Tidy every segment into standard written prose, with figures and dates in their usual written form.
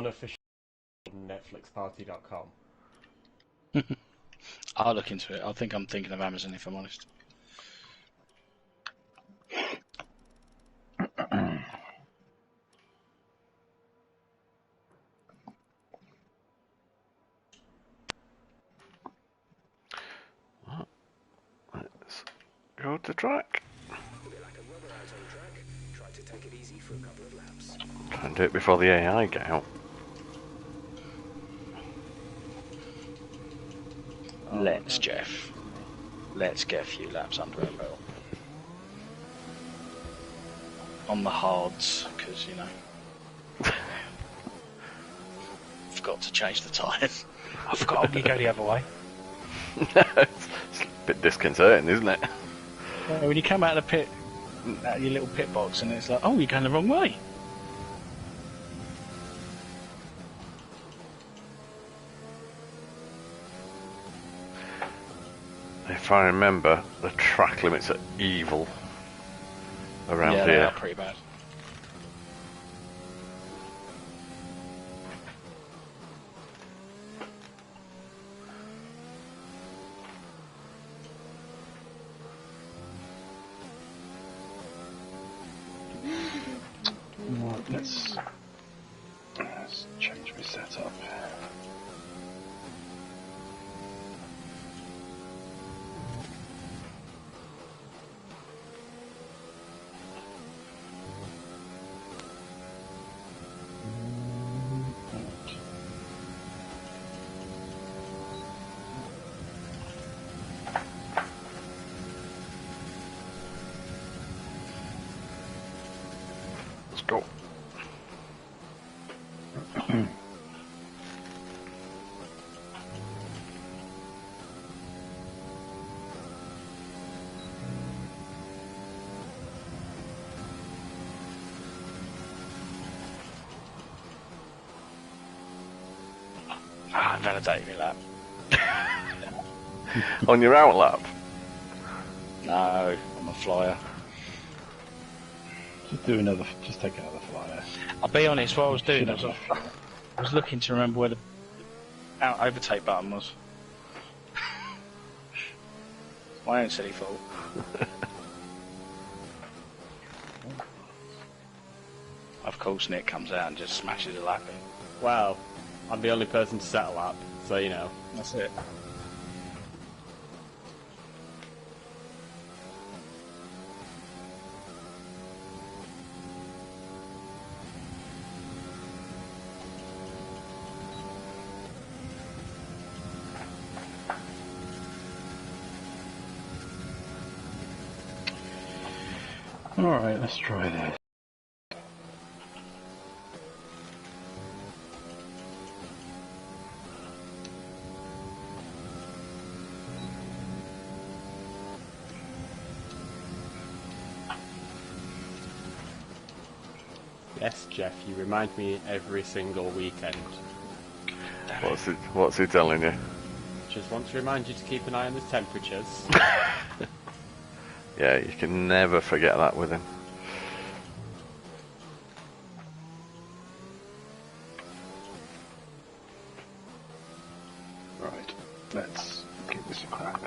unofficial netflixparty.com. I'll look into it. I think I'm thinking of Amazon, if I'm honest. Let's go to track. Try and do it before the AI get out. Let's, Jeff. Let's get a few laps under our belt. On the hards, because, you know... forgot to change the tyres. I forgot you go the other way. It's a bit disconcerting, isn't it? Yeah, when you come out of the pit, out of your little pit box, and it's like, oh, you're going the wrong way. If I remember, the track limits are evil around yeah, here. they are pretty bad. Right, let's change my setup. Let's go. Validate me lap. On your out lap? No, I'm a flyer. Just take another flyer. I'll be honest, what I was doing, Should have I was looking to remember where the out overtake button was. My own silly fault. Of course, Nick comes out and just smashes a lap in. Well, I'm the only person to set a lap, so you know. That's it. Alright, let's try this. Yes, Jeff, you remind me every single weekend. What's he telling you? Just want to remind you to keep an eye on the temperatures. Yeah, you can never forget that with him. Right, let's give this a crack.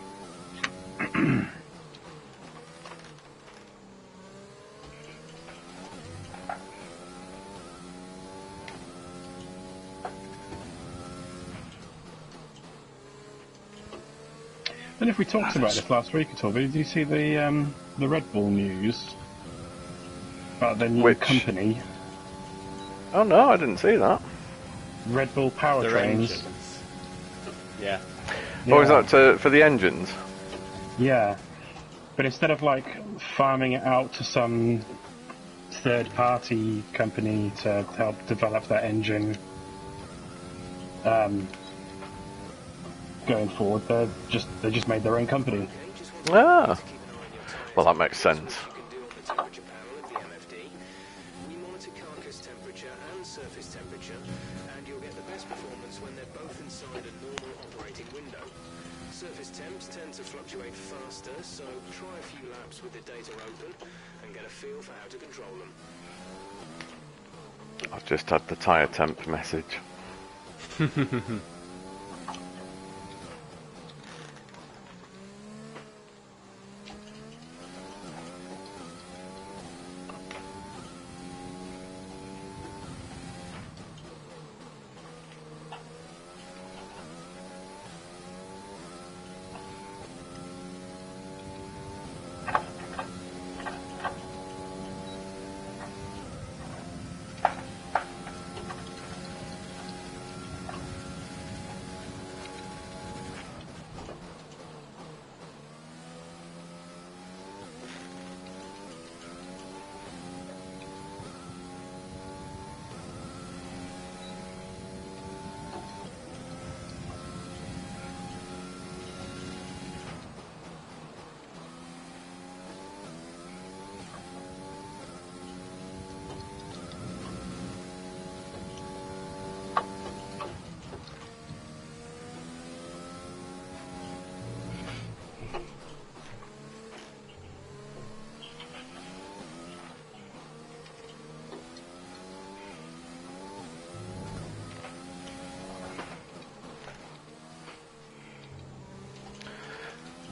And if we talked about this last week at all, did you see the Red Bull news about their new company? Oh no, I didn't see that. Red Bull Powertrains. Yeah. Oh, is that for the engines? Yeah. But instead of like farming it out to some third-party company to help develop that engine, going forward, they just made their own company. Ah, well that makes sense. We monitor carcass temperature and surface temperature, and you'll get the best performance when they're both inside a normal operating window. Surface temps tend to fluctuate faster, so try a few laps with the data open and get a feel for how to control them. I've just had the tyre temp message.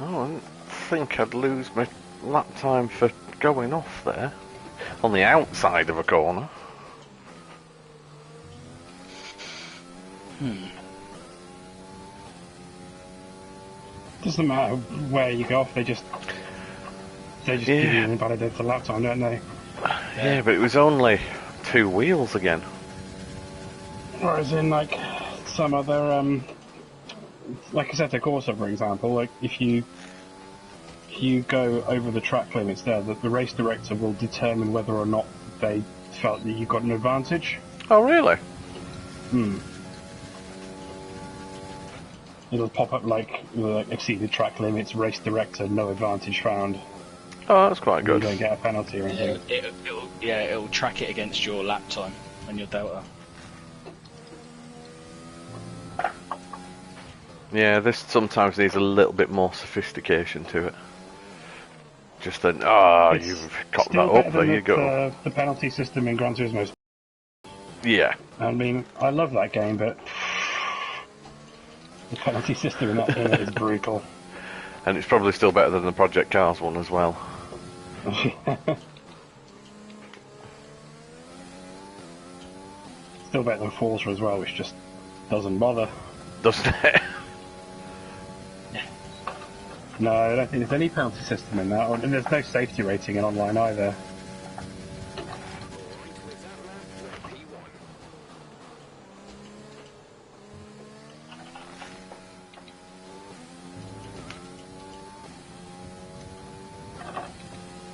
Oh, I didn't think I'd lose my lap time for going off there. On the outside of a corner. Doesn't matter where you go off, they just give you an invalidated lap time, don't they? Yeah, but it was only 2 wheels again. Whereas in like some other like Assetto Corsa, for example, like if you go over the track limits there, the race director will determine whether or not they felt that you got an advantage. Oh, really? It'll pop up like exceeded track limits, race director, no advantage found. Oh, that's quite You good. don't get a penalty or anything. It'll track it against your lap time and your delta. Yeah, this sometimes needs a little bit more sophistication to it. Just then, It's you've cocked that still up, better there than you go. the penalty system in Gran Turismo. Yeah. I mean, I love that game, but the penalty system in it is brutal. And it's probably still better than the Project Cars one as well. Still better than Forza as well, which just doesn't bother. Doesn't it? No, I don't think there's any penalty system in that, and there's no safety rating in online either. With that lap for P1.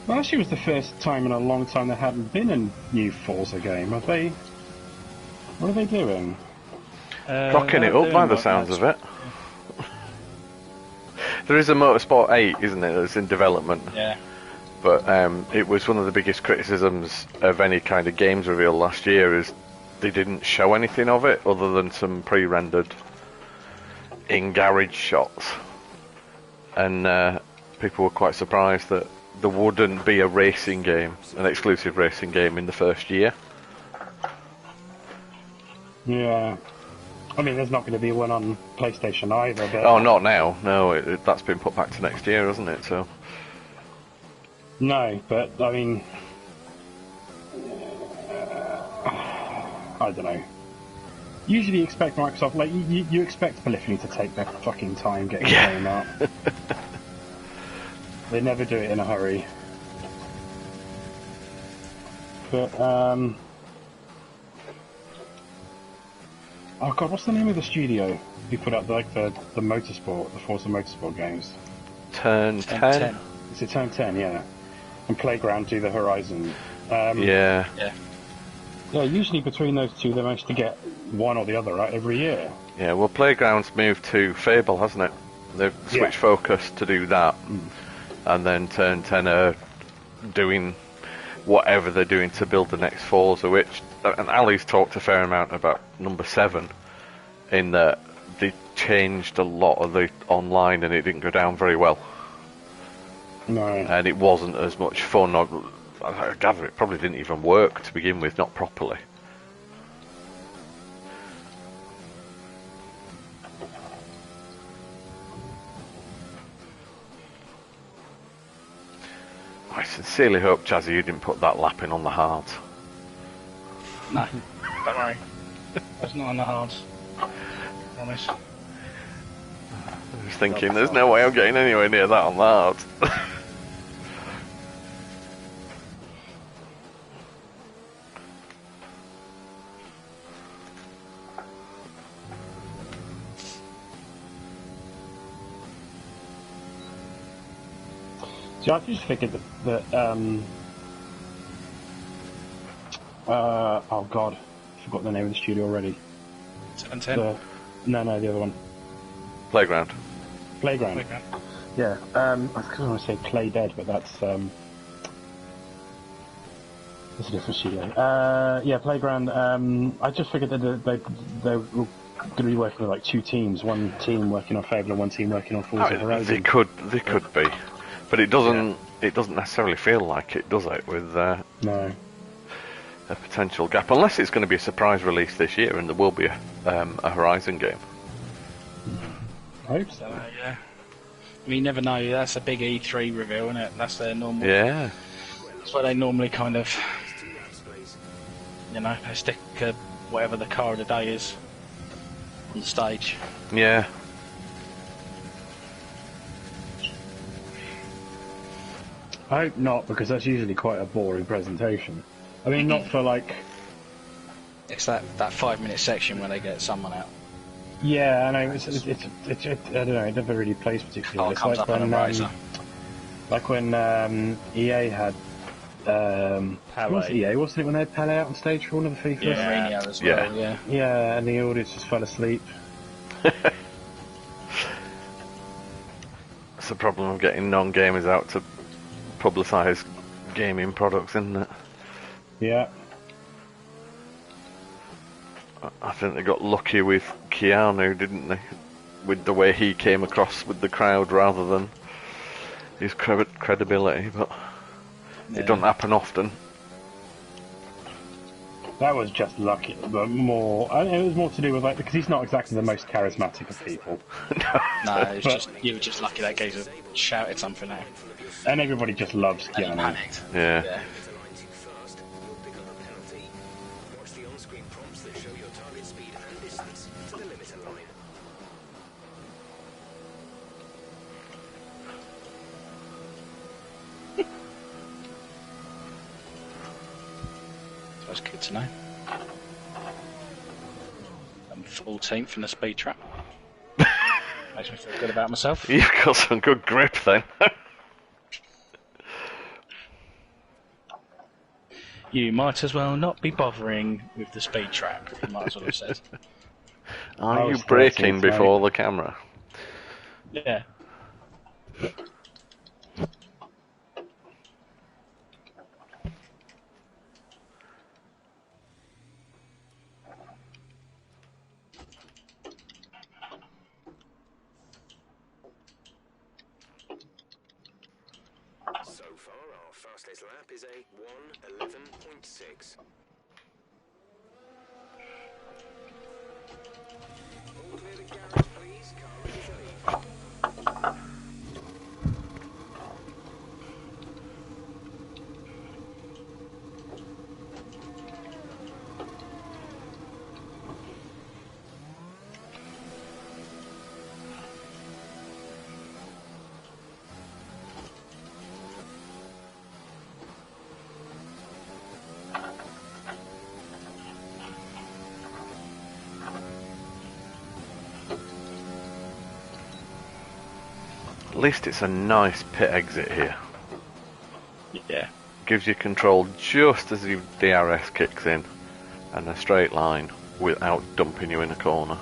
Well, actually, it was the first time in a long time there hadn't been a new Forza game. What are they doing? Rocking it up by the sounds of it. There is a Motorsport 8, isn't it, that's in development. Yeah. But it was one of the biggest criticisms of any kind of games reveal last year is they didn't show anything of it other than some pre-rendered in-garage shots. And people were quite surprised that there wouldn't be a racing game, an exclusive racing game in the first year. Yeah. I mean, there's not going to be one on PlayStation either, but... Oh, not now. No, that's been put back to next year, hasn't it? So. No, but, I mean... I don't know. Usually you expect Microsoft, like, you expect Polyphony to take their fucking time getting the game out. They never do it in a hurry. But, oh god, what's the name of the studio who put out the Motorsport, the Forza Motorsport games? Turn 10? Is it Turn 10, yeah. And Playground do the Horizon. Yeah. Yeah, usually between those two they manage to get one or the other right every year. Yeah, well, Playground's moved to Fable, hasn't it? They've switched focus to do that. And then Turn 10 are doing whatever they're doing to build the next Forza, which... And Ali's talked a fair amount about number 7, in that they changed a lot of the online and it didn't go down very well. No. And it wasn't as much fun. I gather it probably didn't even work to begin with, not properly. I sincerely hope, Chazzy, you didn't put that lap in on the hards. No, don't worry. It's not on the hards. Promise. I was thinking, there's no way I'm getting anywhere near that on the hards. See, I just figured that oh god, I forgot the name of the studio already. 710. No, the other one. Playground. Playground. Yeah, I was going to say Play Dead, but that's a different studio. Yeah, Playground. I just figured that they were going to be working with like two teams. One team working on Fable and one team working on Forza Horizon. They could be, but it doesn't. It doesn't necessarily feel like it, does it? With No. a potential gap, unless it's going to be a surprise release this year, and there will be a Horizon game. I hope so. Yeah. I mean, you never know. That's a big E3 reveal, isn't it? That's their normal. Yeah. That's where they normally kind of, they stick whatever the car of the day is on the stage. Yeah. I hope not, because that's usually quite a boring presentation. I mean, not for like... It's that 5-minute section where they get someone out. Yeah, I know, it's I don't know, it never really plays particularly. It comes like up on a riser. Like when EA had... Pele. It was EA, wasn't it, when they had Pele out on stage for one of the FIFA? Yeah, Mourinho as well, yeah. Yeah, and the audience just fell asleep. That's the problem of getting non-gamers out to publicise gaming products, isn't it? Yeah. I think they got lucky with Keanu, didn't they? With the way he came across with the crowd rather than his credibility, but it doesn't happen often. That was just lucky, but more... it was more to do with, like, because he's not exactly the most charismatic of people. No, it's just you were just lucky that geezer shouted something out. And everybody just loves And he Keanu. panicked. Yeah. That's good to know. I'm 14th in the speed trap. Makes me feel good about myself. You've got some good grip then. You might as well not be bothering with the speed trap, you might as well have said. Are you braking before the camera? Yeah. So far, our fastest lap is a 1:11.6. All clear the garage, please. Car ready to leave. At least it's a nice pit exit here. Yeah. Gives you control just as your DRS kicks in, and a straight line without dumping you in a corner.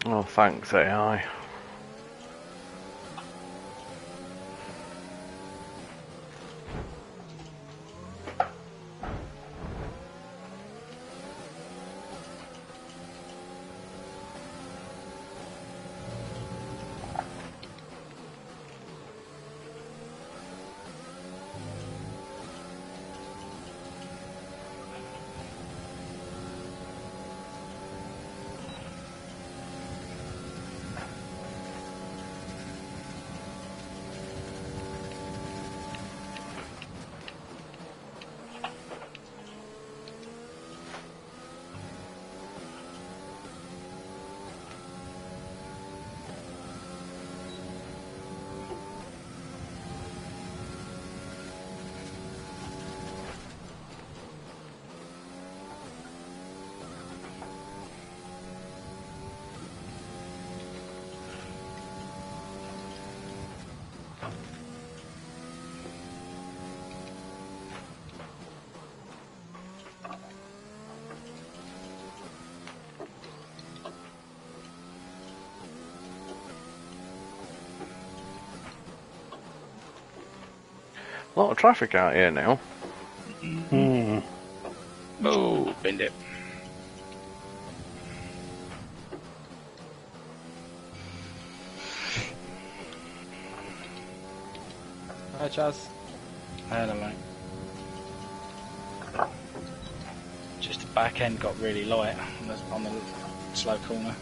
Oh, thanks, AI. A lot of traffic out here now. Hmm. Oh, bend it. Hi, Chaz. Hello, mate. Just the back end got really light on the slow corner.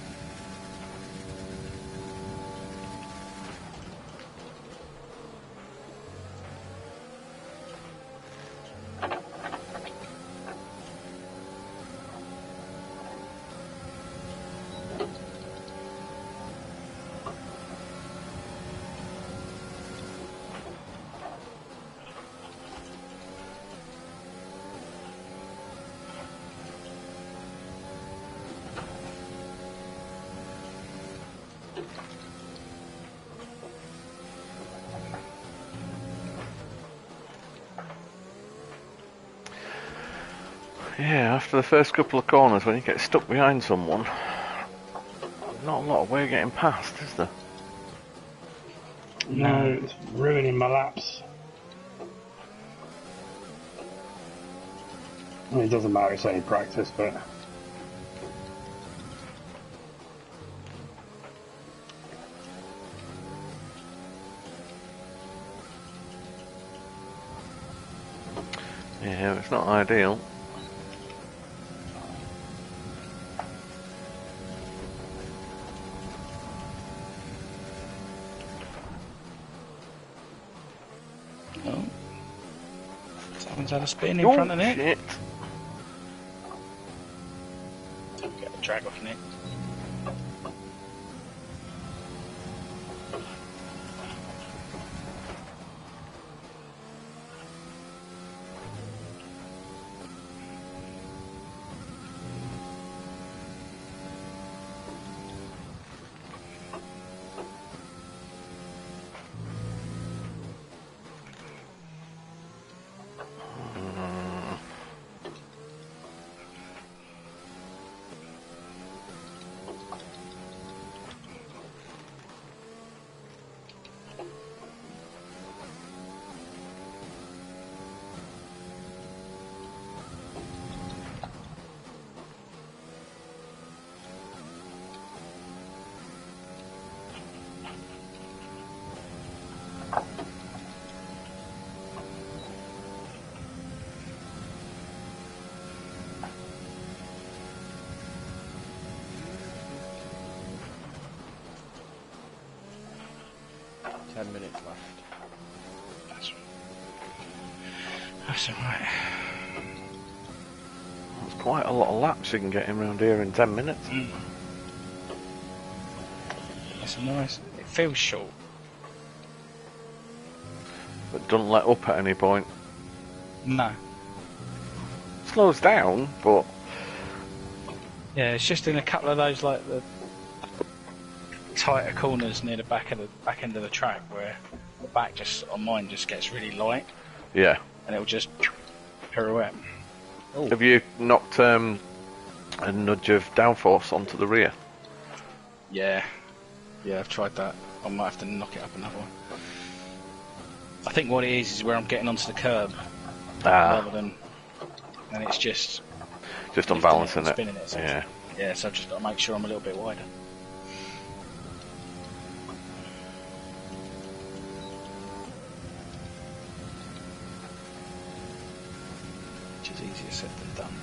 Yeah, after the first couple of corners, when you get stuck behind someone, not a lot of way getting past, is there? No, it's ruining my laps. I mean, it doesn't matter, it's only practice, but... Yeah, it's not ideal. Oh. Someone's had a spin in Oh, front of Nick. shit. Get the drag off Nick. That's alright. That's quite a lot of laps you can get in around here in 10 minutes. That's nice. It feels short. But don't let up at any point. No. Slows down, but... Yeah, it's just in a couple of those, like, the tighter corners near the back end of the track where the back just, on mine, just gets really light. Yeah. And it'll just pirouette. Ooh. Have you knocked a nudge of downforce onto the rear? Yeah, I've tried that. I might have to knock it up another one. I think what it is where I'm getting onto the curb rather than, and it's just unbalancing it. Spinning it. So yeah, so I've just got to make sure I'm a little bit wider. Which is easier said than done.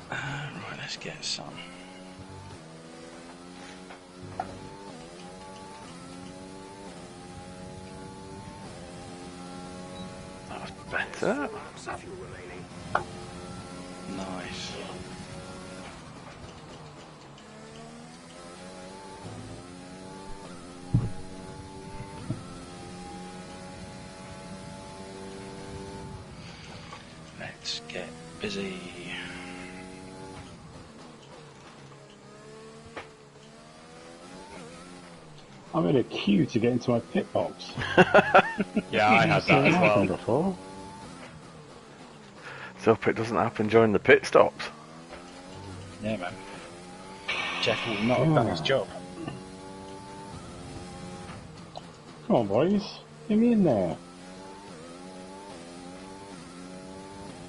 Right, let's get some. Better. Nice. Let's get busy. I'm in a queue to get into my pit box. Yeah, I had that as well. Before. So it doesn't happen during the pit stops. Yeah, man. Jeff will not have done his job. Come on, boys. Get me in there.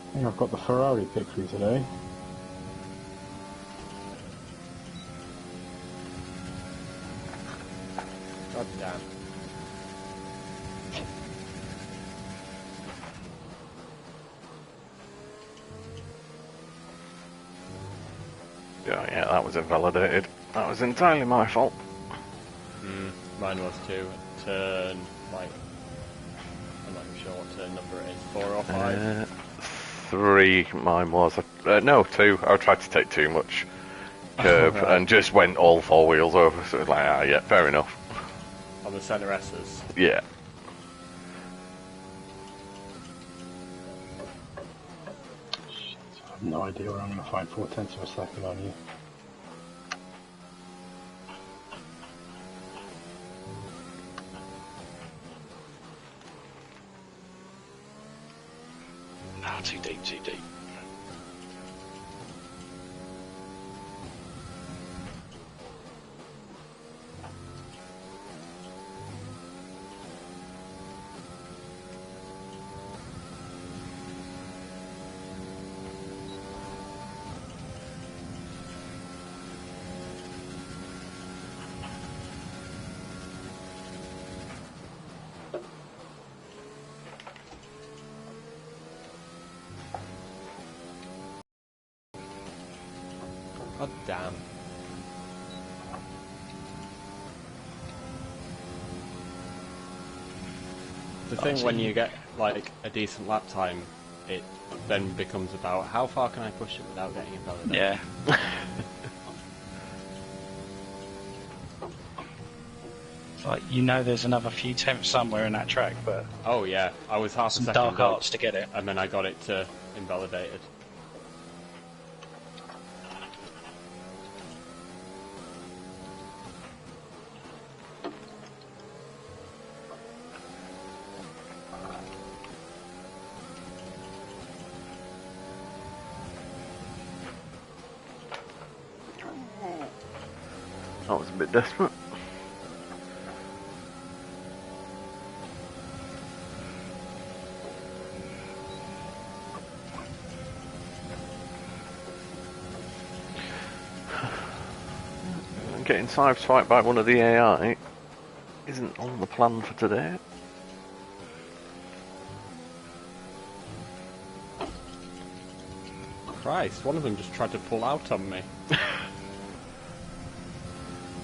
I think I've got the Ferrari pick for you today. God damn. Yeah, that was invalidated. That was entirely my fault. Mine was too. Turn, like, I'm not even sure what turn number it is. 4 or 5? 3, mine was. No, 2. I tried to take too much curb and just went all 4 wheels over. So it was like, yeah, fair enough. On the centre S's. Yeah. I have no idea where I'm going to find 4/10 of a second on you. Ah, too deep, too deep. God damn. The thing when you get like a decent lap time, it then becomes about how far can I push it without getting invalidated. Yeah. It's like, you know there's another few tenths somewhere in that track, but Oh yeah, I was half a some second dark up, arts to get it. and then I got it to invalidated. That was a bit desperate. Getting sideswiped by one of the AI isn't on the plan for today. Christ, one of them just tried to pull out on me.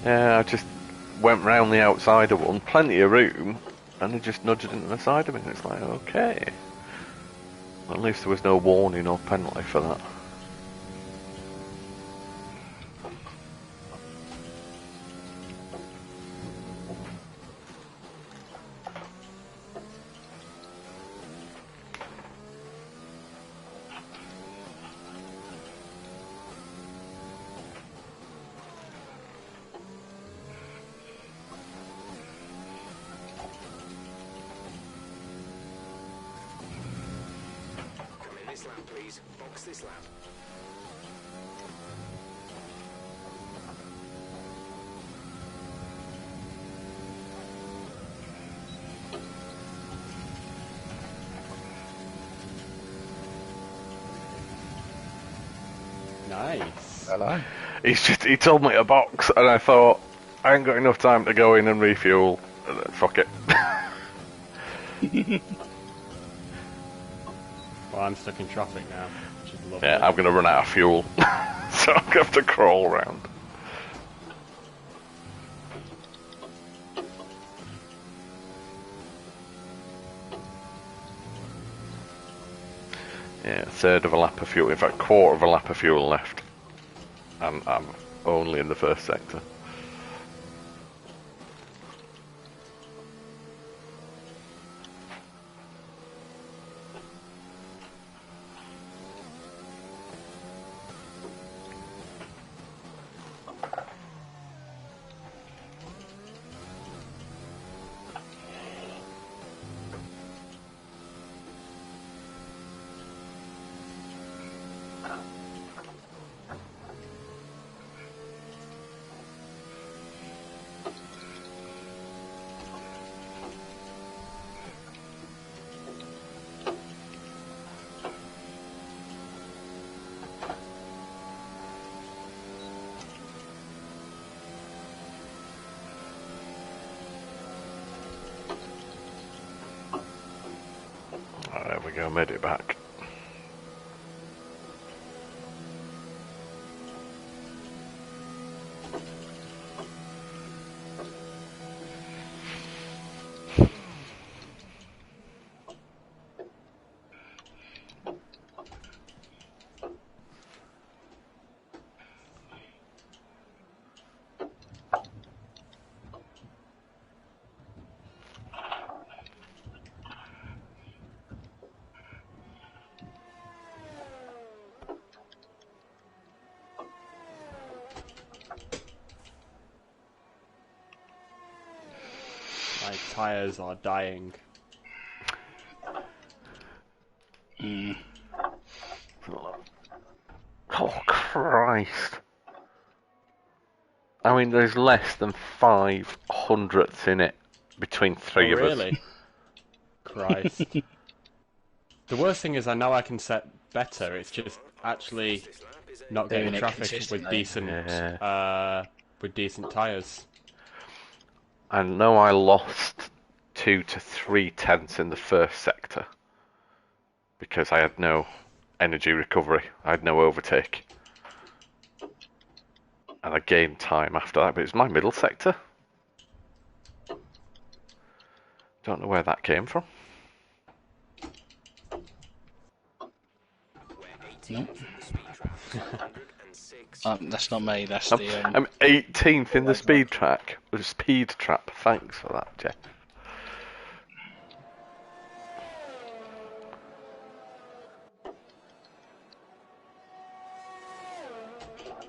Yeah, I just went round the outside of one, plenty of room, and they just nudged into the side of me, and it's like, okay. At least there was no warning or penalty for that. Come in this lap, please. Box this lap. Nice. Hello. He told me to box, and I thought, I ain't got enough time to go in and refuel. Fuck it. Well, I'm stuck in traffic now, which is lovely. Yeah, I'm gonna run out of fuel, so I'm gonna have to crawl around. Yeah, a third of a lap of fuel. In fact, quarter of a lap of fuel left. And I'm only in the first sector. Oh, there we go, made it back. My tyres are dying. Oh, Christ. I mean, there's less than 500ths in it between three Oh, of us. really? Christ. The worst thing is I know I can set better, it's just actually not getting Doing it traffic with consistently. decent tyres. I know I lost 2 to 3 tenths in the first sector because I had no energy recovery. I had no overtake. And I gained time after that, but it's my middle sector. Don't know where that came from. No. That's not me. That's I'm, the. I'm 18th in the speed track. Speed trap. Thanks for that, Jeff.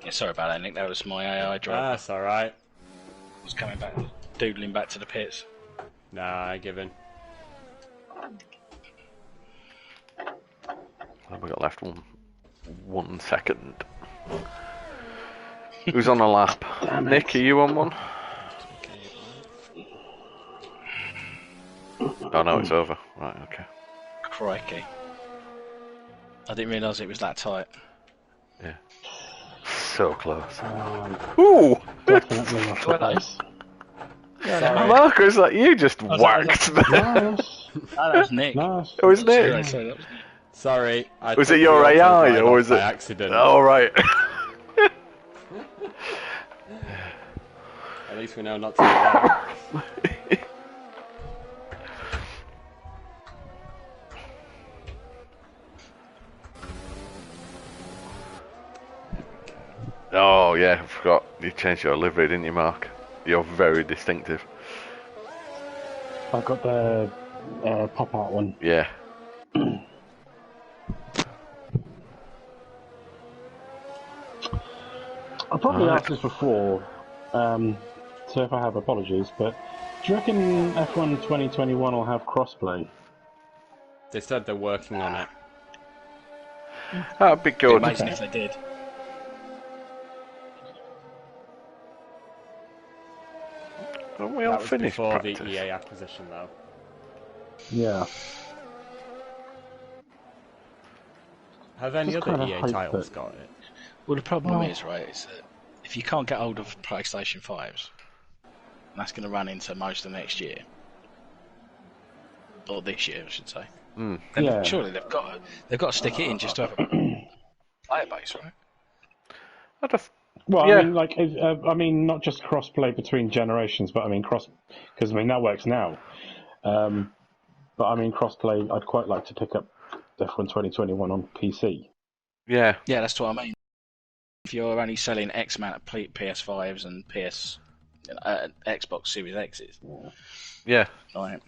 Yeah, sorry about that, Nick. That was my AI driver. That's alright. I was coming back, doodling back to the pits. Nah, I give in. We got left 1 second. Who's on a lap? Nick, are you on one? Oh no, it's over. Right, okay. Crikey. I didn't realise it was that tight. Yeah. So close. Ooh! Definitely not the place. Marcus, like you just whacked me. Nice. Oh, that was Nick. Nice. It was Nick. Sorry, that was Nick. Sorry. I Was took it your the AI autopilot or was by it accident. Oh right. At least we know not to do that. Oh yeah, I forgot. You changed your livery, didn't you, Mark? You're very distinctive. I've got the pop art one. Yeah. I probably asked this before, so if I have, apologies, but do you reckon F1 2021 will have crossplay? They said they're working on it. That'd be good. Amazing if they did. Aren't we all That was finished before practice? the EA acquisition, though. Yeah. Have any Just other kinda EA hope titles that- got it? Well, the problem is, right, is that if you can't get hold of PlayStation 5s, that's going to run into most of next year. Or this year, I should say. Then Yeah. surely they've got to stick it in just to have a player base, right? I just, Well, Yeah. I mean, like, I mean, not just cross-play between generations, but I mean because I mean that works now. But I mean cross-play. I'd quite like to pick up F1 2021 on PC. yeah, Yeah, that's what I mean. If you're only selling X amount of PS5s and Xbox Series X's, yeah. like,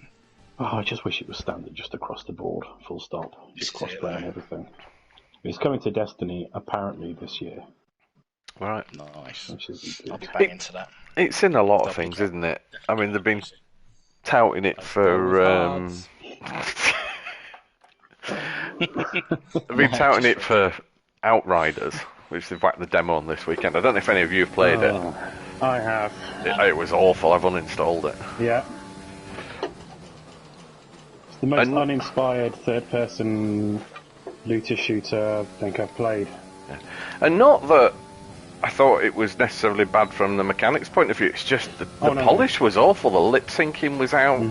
Oh, I just wish it was standard, just across the board, full stop, just This is it, cross-play and though. everything. It's coming to Destiny apparently this year, Right. nice. which isn't I'll be good. banging to that. It's in a lot of They'll things, pick up. isn't it? I mean, they've been touting it Let's go with for. Hards. They've been touting it for Outriders, which they've whacked the demo on this weekend. I don't know if any of you have played it. I have. It was awful. I've uninstalled it. Yeah. It's the most And- uninspired third-person looter shooter I think I've played. And not that I thought it was necessarily bad from the mechanics point of view. It's just the Oh, no. polish was awful. The lip syncing was out.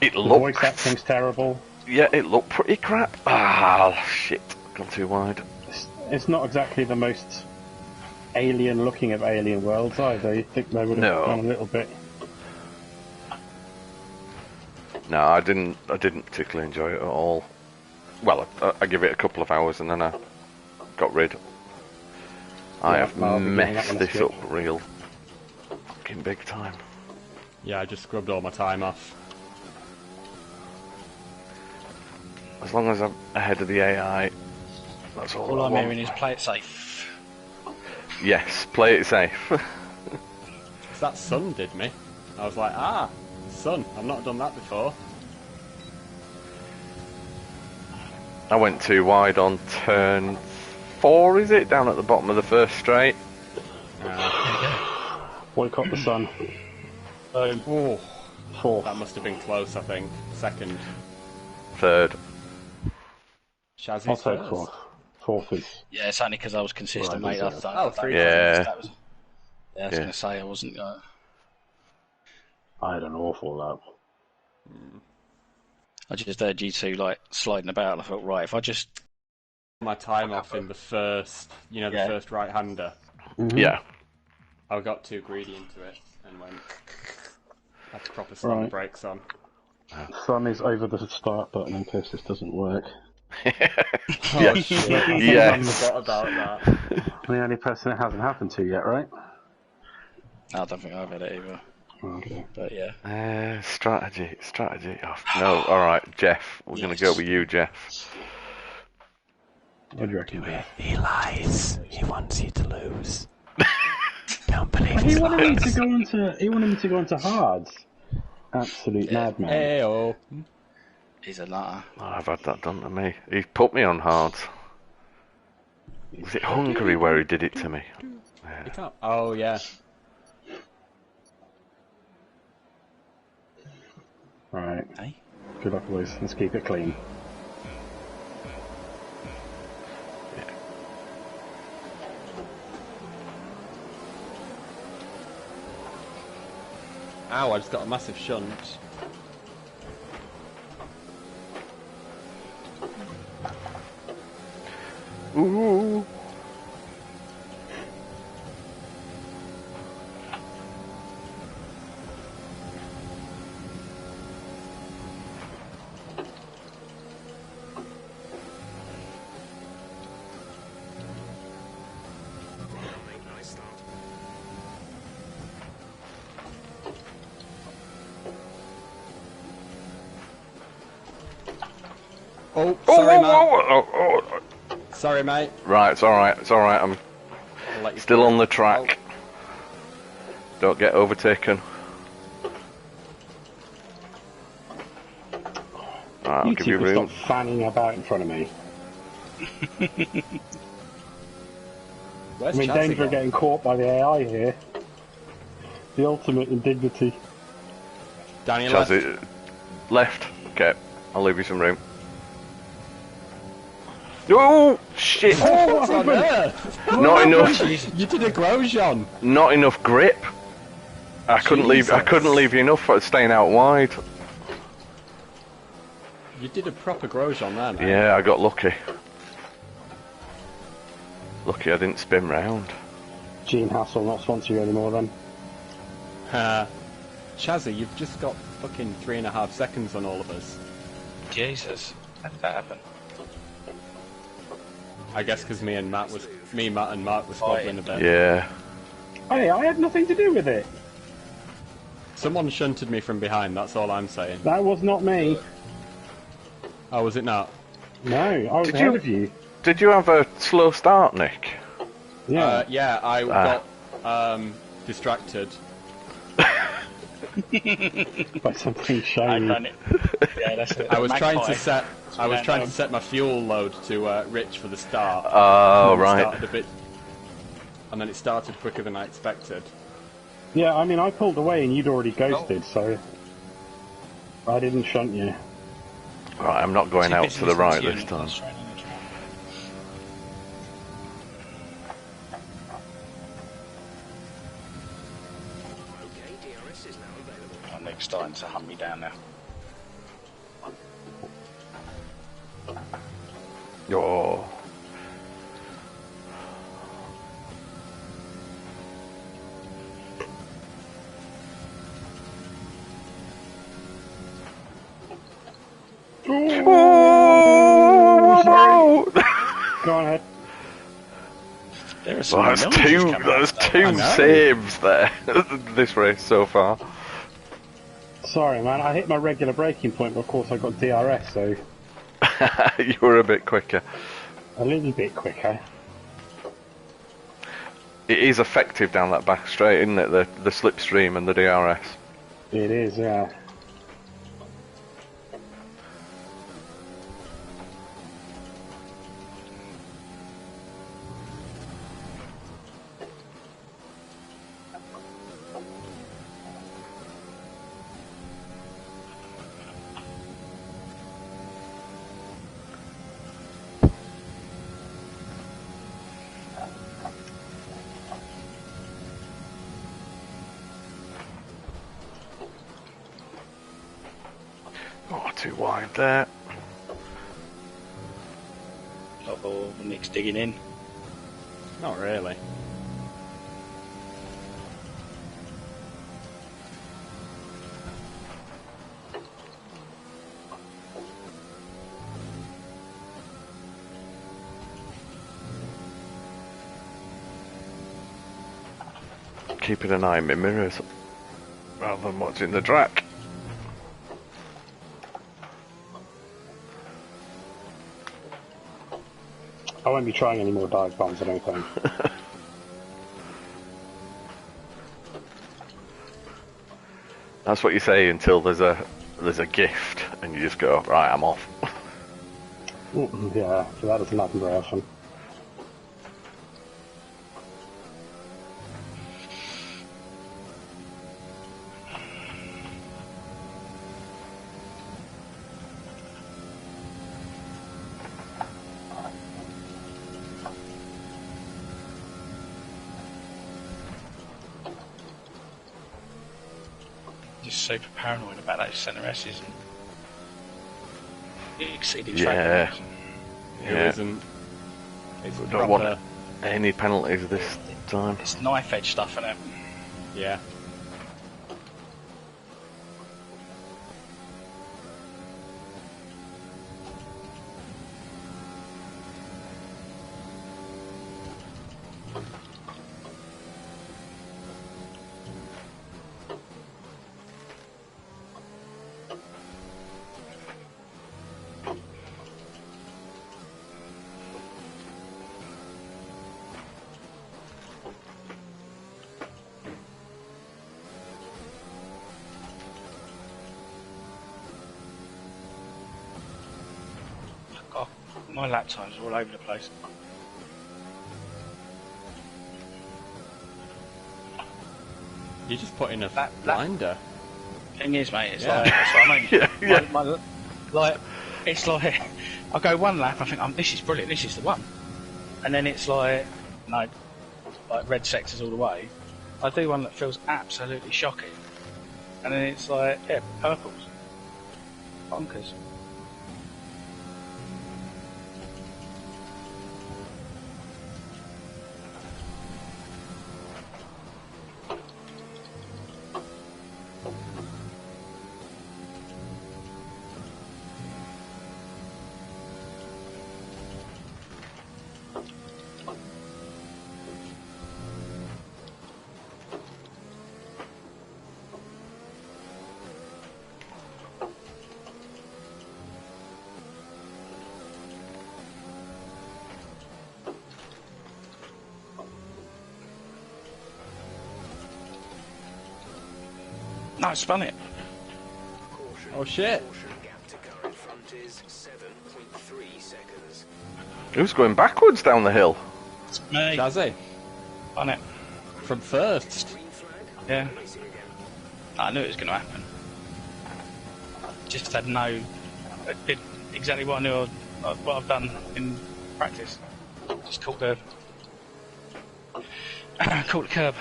It The voice looked. acting's terrible. Yeah, it looked pretty crap. Ah, shit. Gone too wide. It's not exactly the most alien-looking of alien worlds either. You think they would have No. gone a little bit. No, I didn't particularly enjoy it at all. Well, I give it a couple of hours and then I got rid. I Yeah, have I'll be giving that messed one a this skip. up real fucking big time. Yeah, I just scrubbed all my time off. As long as I'm ahead of the AI, that's all, All I I'm want. hearing is play it safe. Yes, play it safe. 'Cause that sun did me. I was like, sun. I've not done that before. I went too wide on turn 4, is it? Down at the bottom of the first straight. Boycott the sun. Oh, Fourth. that must have been close, I think. Second. Third. Shazzy's I'll take first. fourth. Fourth is. Yeah, it's only because I was consistent, Right, mate. I is it? thought, Oh, I don't three think times. that was. Yeah, I was Yeah. going to say I wasn't. I had an awful lap. I just heard you two like sliding about, and I thought, right, if I just My time off in the first, the Yeah. first right-hander. Yeah. I got too greedy into it and went. Had to proper slam the Right. brakes on. Sun is over the start button in case this doesn't work. Yeah. I Yes. forgot about that. I'm the only person it hasn't happened to yet, right? I don't think I've had it either. Okay. But yeah, Strategy. Oh, no, alright, Jeff. We're going to go Yes. with you, Jeff. What do you reckon? He lies. He wants you to lose. Don't believe He his wanted me to lies. go into. He wanted me to go into hards. Absolute madman. Hey-oh. he's a nutter. Oh, I've had that done to me. He put me on hard. Was it Hungary where he did it to me? You can't. Oh, yeah. Right. Hey, Good luck, boys. Let's keep it clean. Ow, I just got a massive shunt. Ooh. Mate, nice start. Oh, Oh, sorry, oh, mate. oh, oh, oh. Sorry, mate. Right, it's alright, I'm I'll let you still through. on the track. Don't get overtaken. Right, I'll You give two you can room. stop fanning about in front of me. Where's I'm in Chazzy danger of gone? getting caught by the AI here. The ultimate indignity. Down your left. Chazzy, left. Okay, I'll leave you some room. Oh shit! What's on earth? Not enough. You did a Grosjean. Not enough grip. I couldn't leave you enough for staying out wide. You did a proper Grosjean there, man. Yeah, I got lucky. Lucky I didn't spin round. Gene Hassel not sponsor you anymore then. Chazzy, you've just got fucking 3.5 seconds on all of us. Jesus, how did that happen? I guess because me, Matt and Mark were squabbling a bit. Yeah. Hey, I had nothing to do with it. Someone shunted me from behind, that's all I'm saying. That was not me. Oh, was it not? No, I was Did ahead you- of you. Did you have a slow start, Nick? Yeah. Yeah, I got distracted. By something I shiny. done it. Yeah, that's it. I was trying Magpie. to set my fuel load to rich for the start. Oh, And it right. started a bit, and then it started quicker than I expected. Yeah, I mean, I pulled away and you'd already ghosted, so I didn't shunt you. Right, I'm not going Too out busy to the listening right to you this and time. concentrating on the track. Okay, DRS is now available. Oh, Nick's starting to hunt me down now. Oh. Oh, Go on ahead. There are some well, that's noises two. coming out There's of that. two I know. saves there. This race so far. Sorry, man, I hit my regular braking point, but of course I got DRS, so You were a bit quicker. a little bit quicker. It is effective down that back straight, isn't it? The slipstream and the DRS. It is, yeah. Oh, too wide there. Uh-oh, Nick's digging in. Not really. Keeping an eye on my mirrors rather than watching the track. I won't be trying any more dive bombs, I don't think. That's what you say until there's a gift, and you just go, right, I'm off. Yeah, so that doesn't happen very often. Just super paranoid about those centre S's and exceeded Yeah. track limits. Who Yeah. isn't? It's Don't proper, want any penalties this time. It's knife edge stuff, isn't it? yeah. God, my lap times are all over the place. You just put in a That- blinder. Thing is, mate, it's Yeah. like, that's what I mean. Yeah, yeah. Like, it's like, I go one lap, I think, this is brilliant, this is the one. And then it's like, no, like red sectors all the way. I do one that feels absolutely shocking. And then it's like, yeah, purples. Bonkers. No, I spun it. Caution. Oh shit! Caution gap to car in front is 7.3 seconds. Who's going backwards down the hill? It's me. Jazzy, Spun it. from first. Green flag. Yeah. Racing again. I knew it was going to happen. Just had no... I did exactly what I knew what I've done in practice. Just caught the... caught the curb.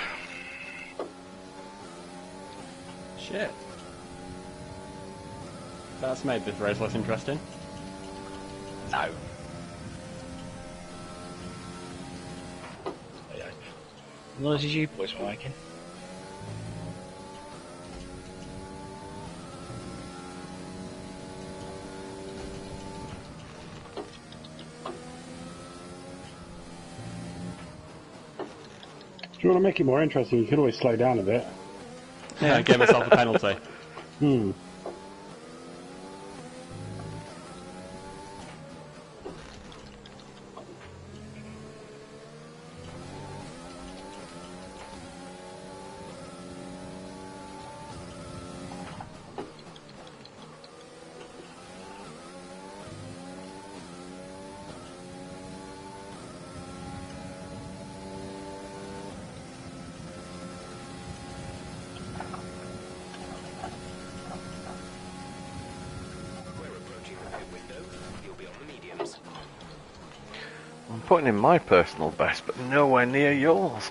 Shit. That's made this race less interesting. No. The noises you boys were making. If you want to make it more interesting, you could always slow down a bit. Yeah, give myself a penalty. We're approaching the pit window. You'll be on the mediums. I'm putting in my personal best, but nowhere near yours.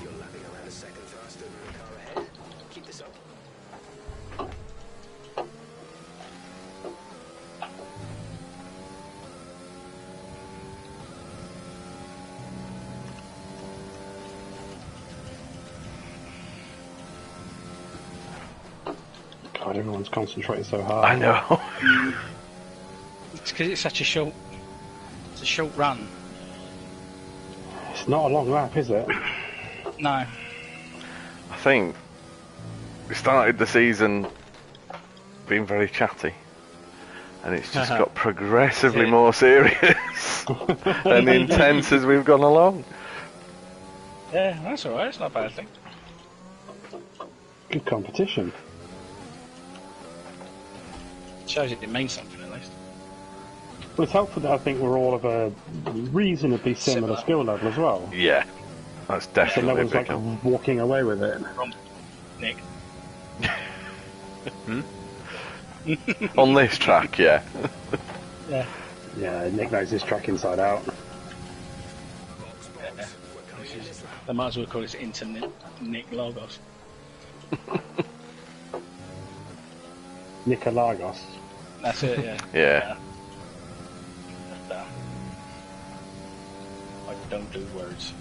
You're lapping around a second faster than the car ahead. Keep this up. God, everyone's concentrating so hard. I know. It's because it's such a short... It's a short run. It's not a long lap, is it? No. I think we started the season being very chatty, and it's just got progressively Yeah. more serious and intense as we've gone along. Yeah, that's alright, it's not a bad thing. Good competition. Shows it means something at least. Well, it's helpful that I think we're all of a reasonably similar Similar. skill level as well. Yeah, that's So no definitely a one's big like help. walking away with it. Nick. On this track, yeah. Yeah. Yeah, Nick knows his track inside out. Box, box. We're coming in this lap. They might as well call it Internet Nick Logos. Nikolagos. That's it, yeah. Yeah. That's better. I don't do words.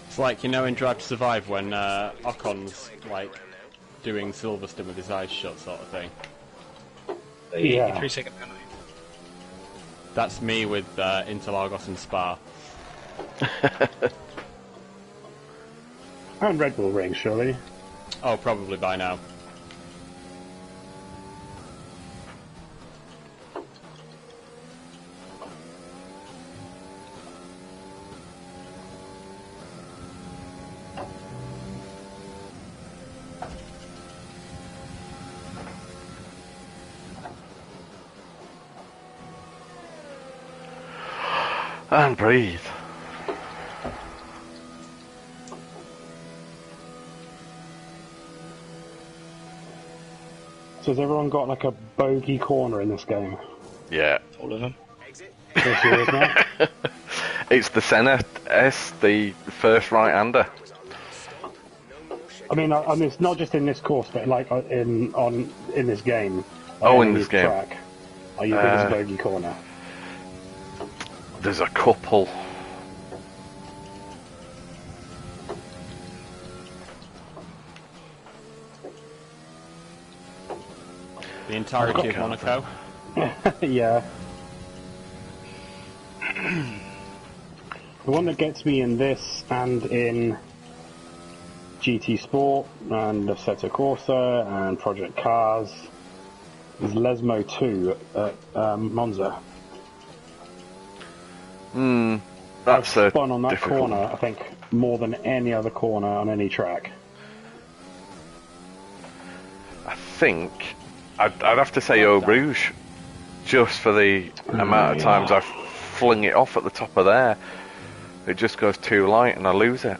It's like, you know, in Drive to Survive when Ocon's like doing Silverstone with his eyes shut, sort of thing. Yeah. 3 second penalty. That's me with Interlagos and Spa. And Red Bull Ring, surely. Oh, probably by now. And breathe. So has everyone got like a bogey corner in this game? Yeah. All of them. This yours now? It's the Senna S, the first right-hander. I mean, it's not just in this course, but like in this game. Oh, on in any this game. Track, are you good as a bogey corner? There's a couple. The entirety of I've got Monaco. Yeah. The one that gets me in this and in GT Sport and Assetto Corsa and Project Cars is Lesmo 2 at Monza. That's I've a spun on that difficult corner, one. I think, more than any other corner on any track. I think I'd have to say Eau Rouge, just for the amount of times I fling it off at the top of there. It just goes too light and I lose it.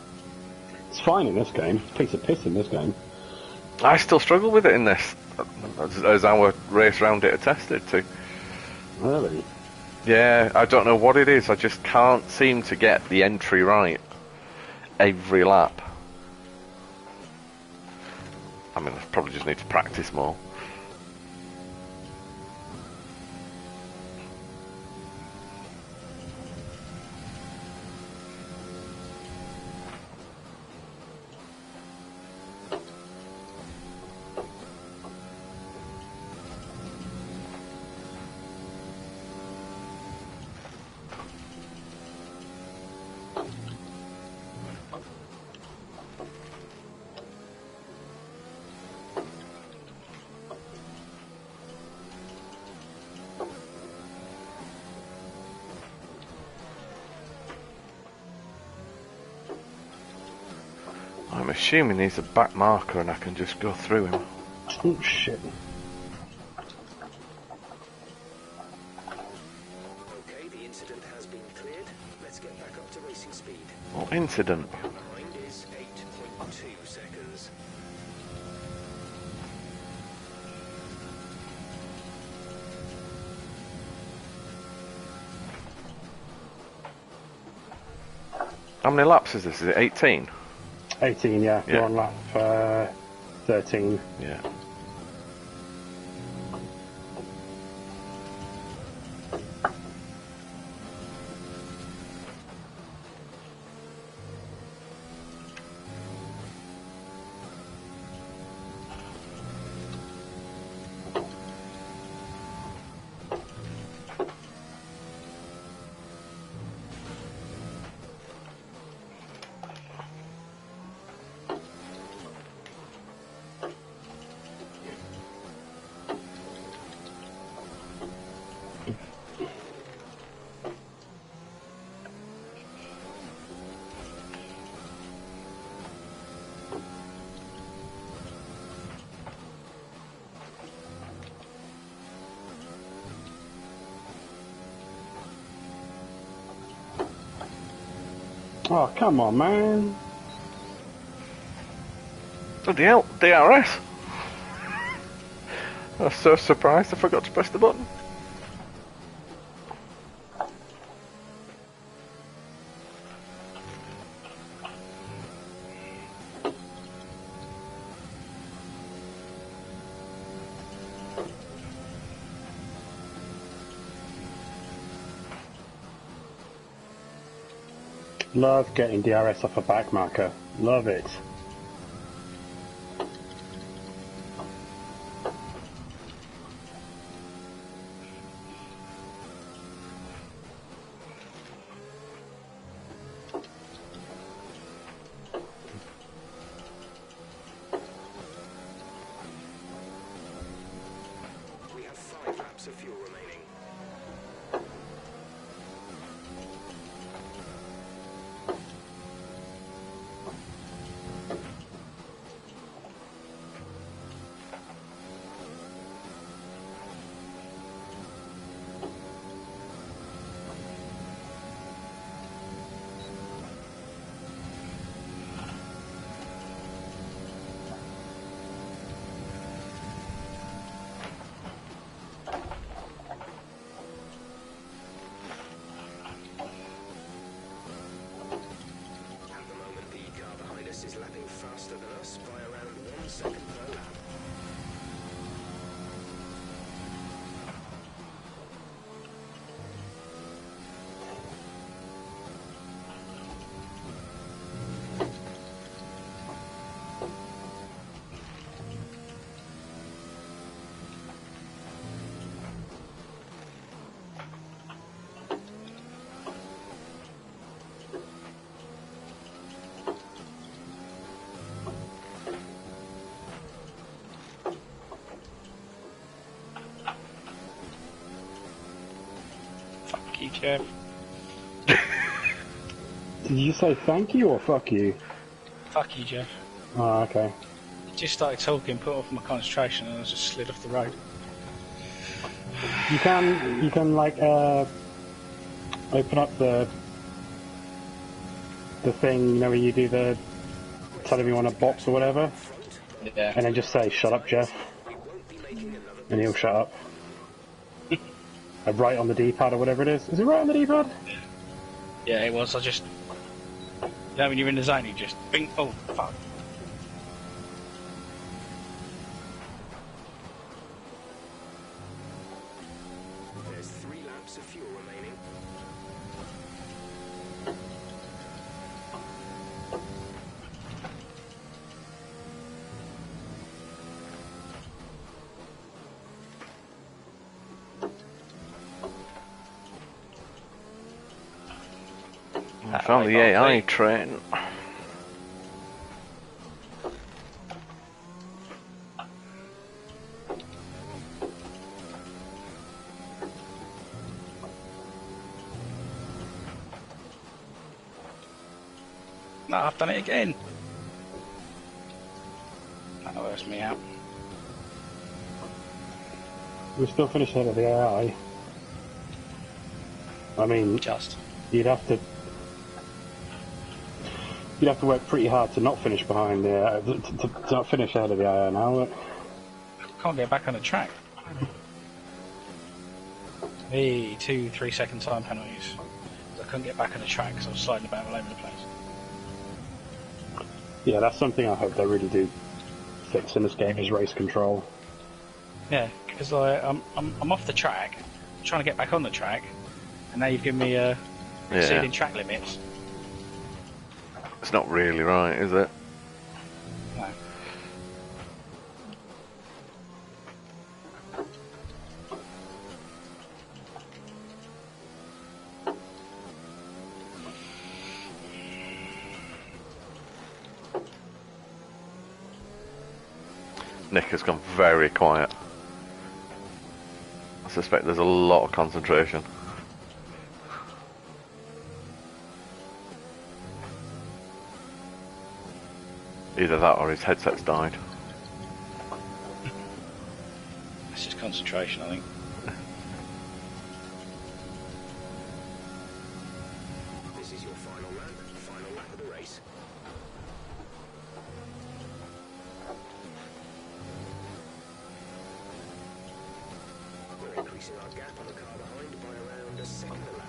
It's fine in this game. Piece of piss in this game. I still struggle with it in this, as our race round it attested to. Really? Yeah, I don't know what it is. I just can't seem to get the entry right every lap. I mean, I probably just need to practice more. I'm assuming he's a back marker and I can just go through him. Oh, shit. Okay, the incident has been cleared. Let's get back up to racing speed. What incident? Behind is 8.2 seconds. How many laps is this? Is it 18? 18, yeah. Yeah. We're on lap 13. Yeah. Oh, come on, man. Bloody hell, DRS! I was so surprised I forgot to press the button. Love getting DRS off a back marker. Love it. We have 5 laps of fuel remaining. At the moment, the car behind us is lapping faster than us by around 1 second per lap. Fuck you, Jeff. Did you say thank you or fuck you? Fuck you, Jeff. Oh, okay. Just started talking, put off my concentration, and I just slid off the road. You can like open up the thing, you know, when you do the tell him you want a box or whatever, Yeah. and then just say "Shut up, Jeff," and he'll shut up. Right on the D-pad or whatever it is. Is it right on the D-pad? Yeah, it was. I just. You know, when you're in the zone, you just. Bing. Oh, fuck. There's 3 laps of fuel remaining. I found the AI train. No, I've done it again. That wears me out. We're still finished ahead of the AI. I mean, Just. you'd have to work pretty hard to not finish behind the to not finish ahead of the AI now. But Can't get back on the track. Hey, 2-3 second time penalties. I couldn't get back on the track because I was sliding about all over the place. yeah, that's something I hope they really do fix in this game is race control. Yeah, because I'm off the track, trying to get back on the track, and now you've given me exceeding track limits. It's not really right, is it? No. Nick has gone very quiet. I suspect there's a lot of concentration. Either that or his headset's died. It's just concentration, I think. This is your final lap of the race. increasing our gap on the car behind by around a second a lap.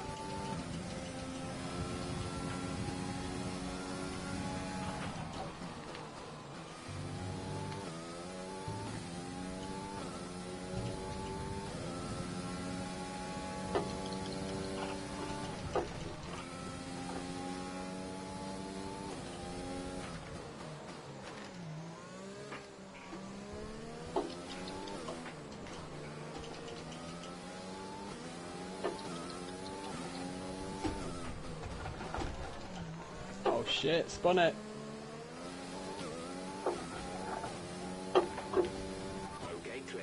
Oh shit, spun it. Okay, clear.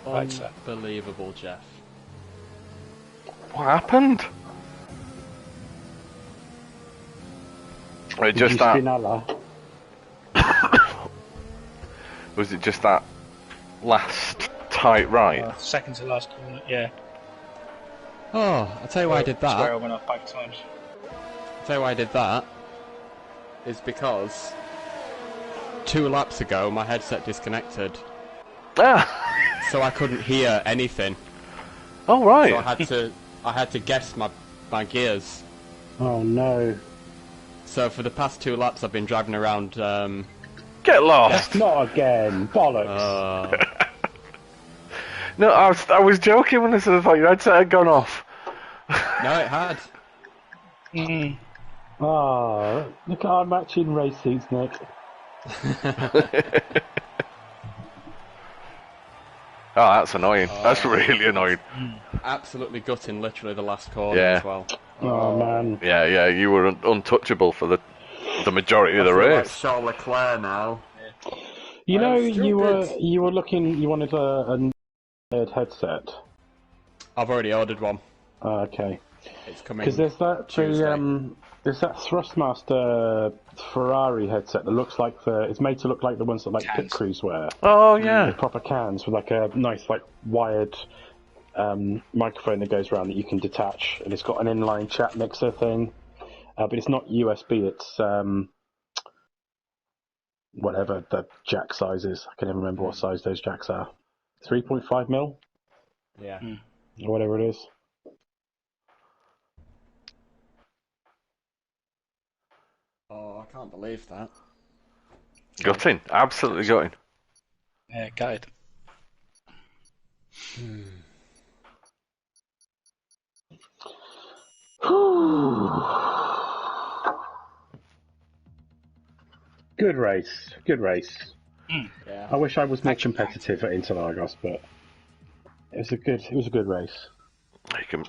Right, sir. Unbelievable, Jeff. What happened? Wait, Did just you that. spin Allah? Was it just that last tight right? Second to last corner, yeah. Oh, I'll tell you why I did Square that. went off both times. I'll tell you why I did that. Is because 2 laps ago my headset disconnected, Ah! so I couldn't hear anything. Oh, right. So I had to guess my gears. Oh no. So for the past 2 laps I've been driving around. Get lost. Not again. Bollocks. No, I was joking when I said I thought your headset had gone off. No, it had. Ah, look at our matching race seats, Nick. Oh, that's annoying. That's really annoying. Absolutely gutting literally the last corner Yeah. as well. Oh man. Yeah, you were untouchable for the majority of the I feel like race. Charles Leclerc now. You know, I'm you stupid. were looking. You wanted a headset. I've already ordered one. Okay. It's coming. Because there's Tuesday. there's that Thrustmaster Ferrari headset that looks like it's made to look like the ones that like pit Cans. crews wear. Oh, yeah. The proper cans with like a nice like wired microphone that goes around that you can detach, and it's got an inline chat mixer thing, but it's not USB. It's whatever the jack size is. I can never remember what size those jacks are. 3.5 mil Yeah. or whatever it is. Oh, I can't believe that. Gutting. Absolutely gutting. Yeah, gutted. Good race. Good race. Yeah. I wish I was more competitive at Interlagos, but it was a good race.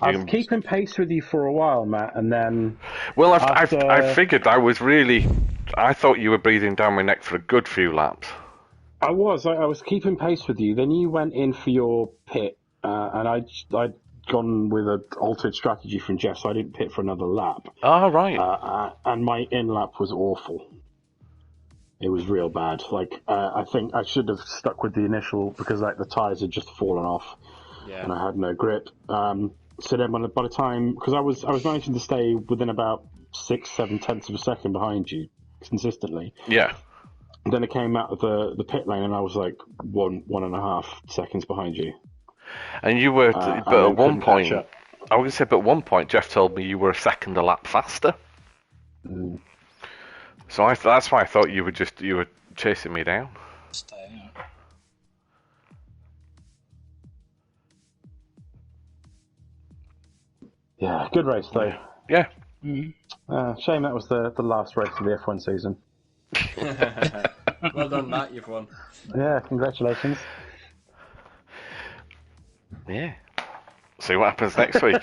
I was keeping pace with you for a while, Matt, and then Well, after- I figured I thought you were breathing down my neck for a good few laps. I was keeping pace with you. Then you went in for your pit, and I'd gone with an altered strategy from Jeff, so I didn't pit for another lap. Oh, right. And my in lap was awful. It was real bad. Like I think I should have stuck with the initial because like the tires had just fallen off, Yeah. and I had no grip. So then by the time, because I was managing to stay within about 6-7 tenths of a second behind you consistently. Yeah. And then I came out of the pit lane and I was like 1.5 seconds behind you. And you were, and but then at one couldn't point, catch up. I was going to say, but at one point, Jeff told me you were a second a lap faster. So that's why I thought you were chasing me down. Stay out. Yeah, good race though. Yeah. Shame that was the last race of the F1 season. Well done, Matt. You've won. Yeah, congratulations. Yeah. See what happens next week.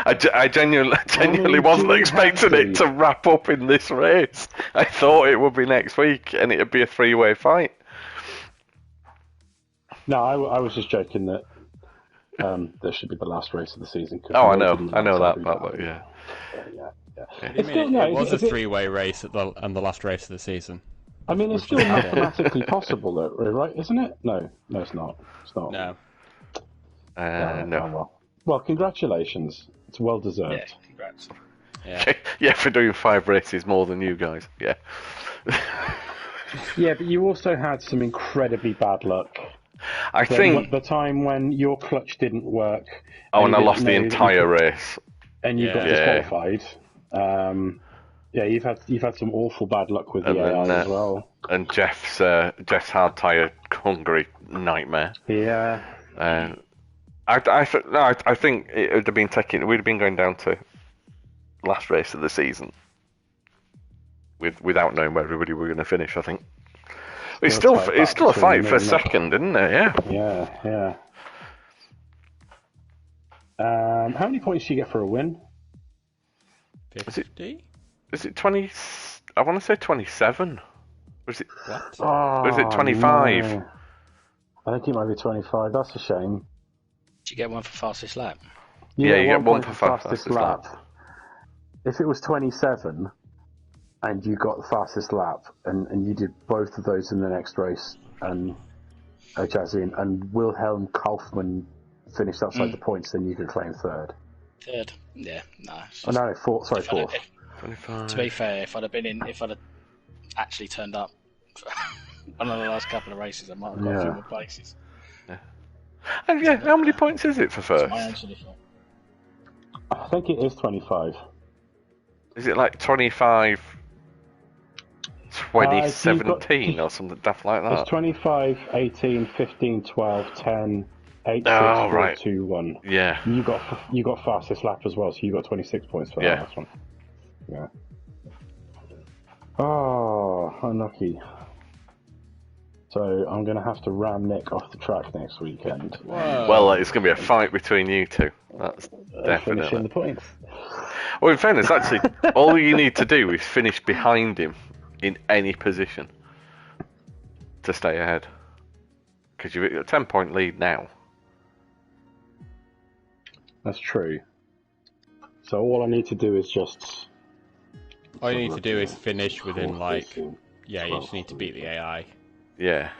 I genuinely wasn't expecting it to wrap up in this race. I thought it would be next week and it'd be a 3-way fight. No, I was just joking that that should be the last race of the season. Oh, I know that part, but yeah. I mean, it was a three-way race at the last race of the season. I mean, it's still mathematically possible, though, right? Isn't it? No, it's not. It's not. No. No. Well, congratulations. It's well deserved. Yeah, congrats. Yeah. Yeah, for doing 5 races more than you guys. Yeah. Yeah, but you also had some incredibly bad luck. I think. The time when your clutch didn't work. And I lost the entire race. And you got disqualified. Yeah, you've had some awful bad luck with the AI as well. And Jeff's hard tyre Hungary nightmare. Yeah. I think it would have been we'd have been going down to last race of the season without knowing where everybody were going to finish. I think it's still a fight for second, isn't it? Yeah. Yeah. How many points do you get for a win? 50? Is it 20? I want to say 27. Was it? What? Or is it 25? No. I think it might be 25. That's a shame. Did you get one for fastest lap? Yeah, you get one for fastest lap. If it was 27 and you got the fastest lap and you did both of those in the next race and Jazzy and Wilhelm Kaufmann finished outside the points, then you could claim third. Third? Yeah, no. Oh, no, fourth. Sorry, fourth. 25. To be fair, if I'd have actually turned up for one of the last couple of races, I might have got a few more places. And how many points is it for first? It's my own sort of fault. I think it is 25. Is it like 25, 2017 or something daft like that? It's 25, 18, 15, 12, 10, 8, 6, 4, right. 2, 1. Yeah. You got fastest lap as well, so you got 26 points for that last one. Yeah. Oh, unlucky. So I'm going to have to ram Nick off the track next weekend. Whoa. Well, it's going to be a fight between you two. That's Finishing definitely. the points. Well, in fairness, actually, all you need to do is finish behind him in any position to stay ahead. Because you've got a 10-point lead now. That's true. So all I need to do is just... All you need to do is finish within, 14, you just need to beat the AI. Yeah.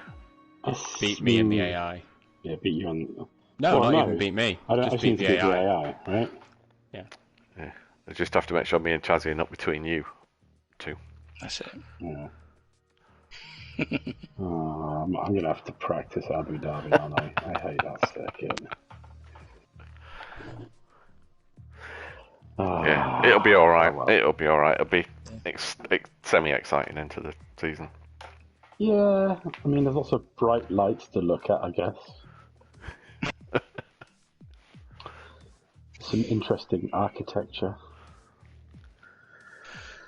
Beat me and the AI. Yeah, beat you on... No, not even beat me. I just just beat need the to beat AI. the AI, right? I just have to make sure me and Chazzy are not between you two. That's it. Yeah. I'm going to have to practice Abu Dhabi, aren't I? I hate that circuit. Yeah, it'll be alright. well. It'll be alright. It'll be semi-exciting into the season. Yeah, I mean, there's lots of bright lights to look at, I guess. Some interesting architecture.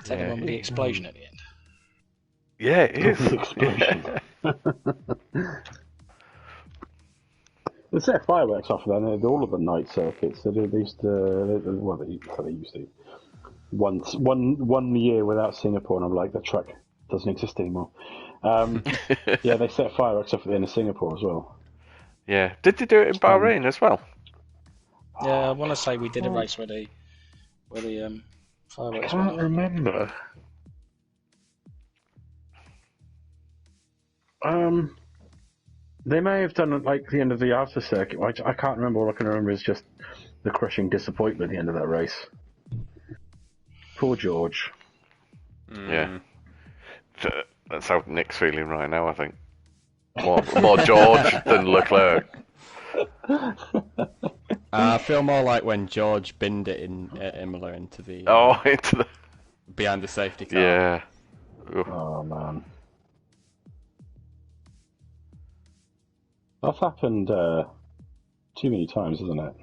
Is that the one with the explosion at the end? Yeah, it is. The explosion. They set fireworks off then. All of the night circuits. They used to. Well, they used to. One year without Singapore, and I'm like, that track doesn't exist anymore. Yeah, they set fireworks off at the end of Singapore as well. Yeah. Did they do it in Bahrain as well? Yeah, I want to say we did a race where the fireworks. I can't remember. They may have done it like the end of the after circuit. I can't remember. All I can remember is just the crushing disappointment at the end of that race. Poor George. Yeah. That's how Nick's feeling right now, I think. More George than Leclerc. I feel more like when George binned it in Imola into the into the behind the safety car. yeah. Ooh. Oh man, that's happened too many times, isn't it?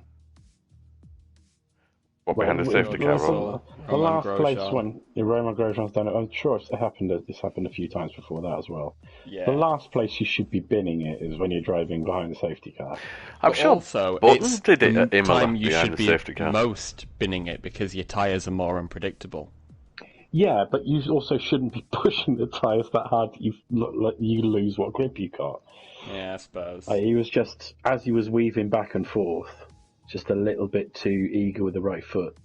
What behind the safety car? The last place when Roman Grosjean's done it, I'm sure this happened a few times before that as well. Yeah. The last place you should be binning it is when you're driving behind the safety car. I'm But sure also, Buttons it's did it the at Imola time you behind should the be safety car. most binning it because your tyres are more unpredictable. Yeah, but you also shouldn't be pushing the tyres that hard that you lose what grip you got. Yeah, I suppose. He was just, as he was weaving back and forth, just a little bit too eager with the right foot.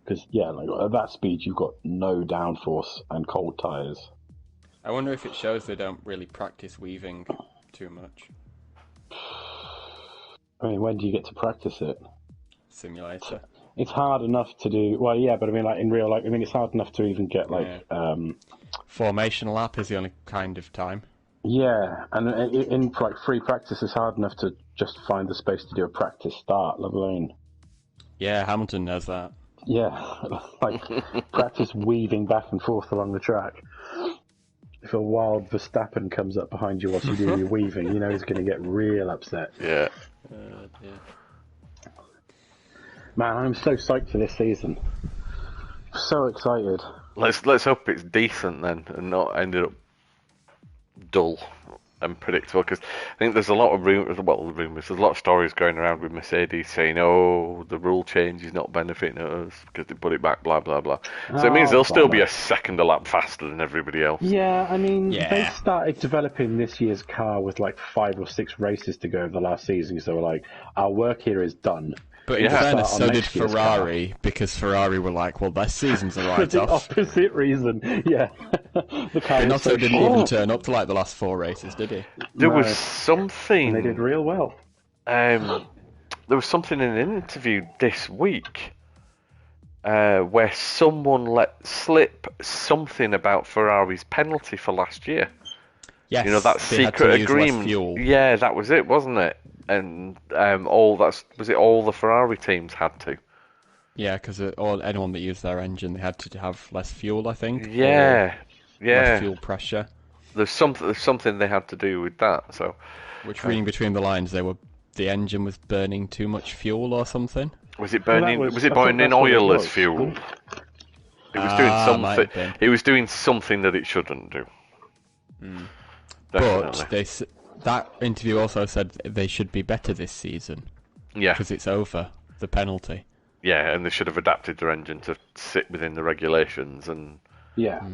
Because like at that speed, you've got no downforce and cold tyres. I wonder if it shows they don't really practice weaving too much. I mean, when do you get to practice it? Simulator. It's hard enough to do. Well, yeah, but I mean, like in real life, it's hard enough to even get like. Formation lap is the only kind of time. Yeah, and in like free practice, it's hard enough to just find the space to do a practice start, let alone. Yeah, Hamilton knows that. Yeah, like practice weaving back and forth along the track. If a wild Verstappen comes up behind you whilst you do your weaving, you know he's going to get real upset. Yeah. Man, I'm so psyched for this season. So excited. Let's hope it's decent then, and not ended up dull and predictable. Because I think there's a lot of rumours. There's a lot of stories going around with Mercedes saying, "Oh, the rule change is not benefiting us because they put it back." Blah blah blah. So it means they'll still be a second a lap faster than everybody else. Yeah, I mean, they started developing this year's car with like 5 or 6 races to go over the last season. So we're like, our work here is done. But in fairness, so did Ferrari, because Ferrari were like, well, their season's a write-off. For the opposite reason, yeah. The car Binotto didn't even turn up to like the last 4 races, did he? There was something... And they did real well. There was something in an interview this week where someone let slip something about Ferrari's penalty for last year. Yes, you know, that secret agreement. Yeah, that was it, wasn't it? And all the Ferrari teams had to. Yeah, because anyone that used their engine, they had to have less fuel, I think. Yeah. Less fuel pressure. There's something they had to do with that. So, which reading between the lines, the engine was burning too much fuel or something. Was it burning? Was it burning oil as fuel? It was doing something. It was doing something that it shouldn't do. But that interview also said they should be better this season. Yeah, because it's over the penalty. Yeah, and they should have adapted their engine to sit within the regulations and. Yeah.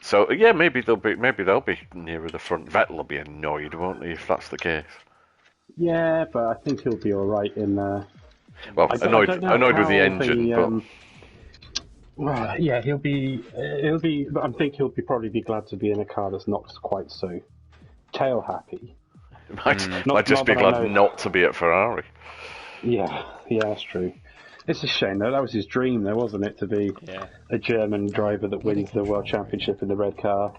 So yeah, maybe they'll be nearer the front. Vettel will be annoyed, won't he, if that's the case? Yeah, but I think he'll be all right in there. Well, annoyed with the engine, but. Well, yeah, he'll be. I think he'll probably be glad to be in a car that's not quite so tail happy. Might just be glad not to be at Ferrari. Yeah, that's true. It's a shame though. That was his dream, though, wasn't it, to be a German driver that wins the World Championship in the red car?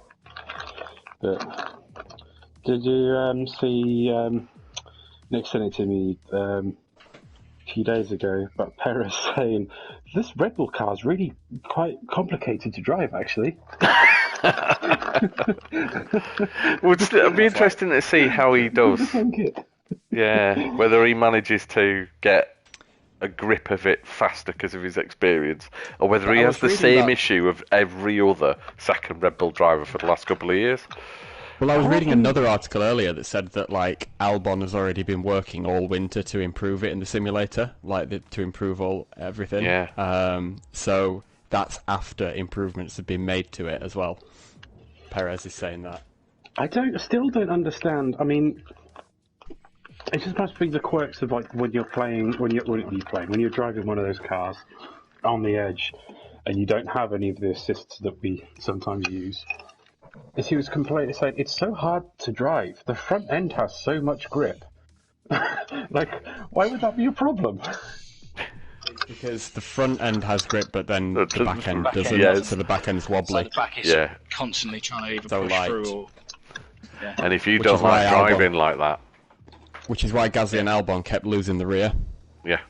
But did you see? Nick sent it to me a few days ago about Perez saying this Red Bull car is really quite complicated to drive, actually. Well, it'd be interesting to see how he does. Yeah, whether he manages to get a grip of it faster because of his experience, or whether he has the same issue of every other second Red Bull driver for the last couple of years. Well, I was reading another article earlier that said that like Albon has already been working all winter to improve it in the simulator, to improve everything. Yeah. So that's after improvements have been made to it as well. Perez is saying that. I still don't understand. I mean, it just must be the quirks of like when you're driving one of those cars on the edge, and you don't have any of the assists that we sometimes use. As he was completely saying, it's so hard to drive. The front end has so much grip. Like, why would that be a problem? Because the front end has grip, but then the back end doesn't. Yeah, so the back end's wobbly. So the back is constantly trying to either push through or... Yeah. And if you don't like driving like that... Which is why Gasly and Albon kept losing the rear. Yeah.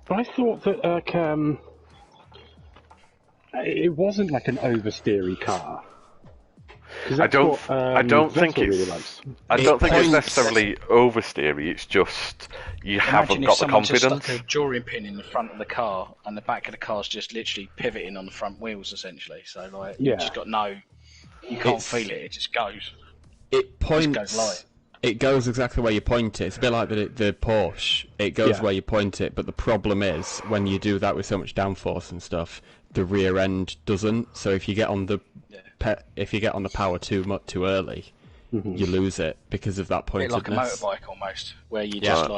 But I thought that it wasn't like an oversteery car. I don't think it's necessarily oversteery. It's just you haven't got the confidence. Just stuck a drawing pin in the front of the car, and the back of the car's just literally pivoting on the front wheels, essentially. So like, you just got you can't feel it. It just goes. It points. It goes live. It goes exactly where you point it. It's a bit like the Porsche. It goes where you point it, but the problem is when you do that with so much downforce and stuff, the rear end doesn't. So if you get on the power too early, you lose it because of that pointedness. A bit like a motorbike almost, where you just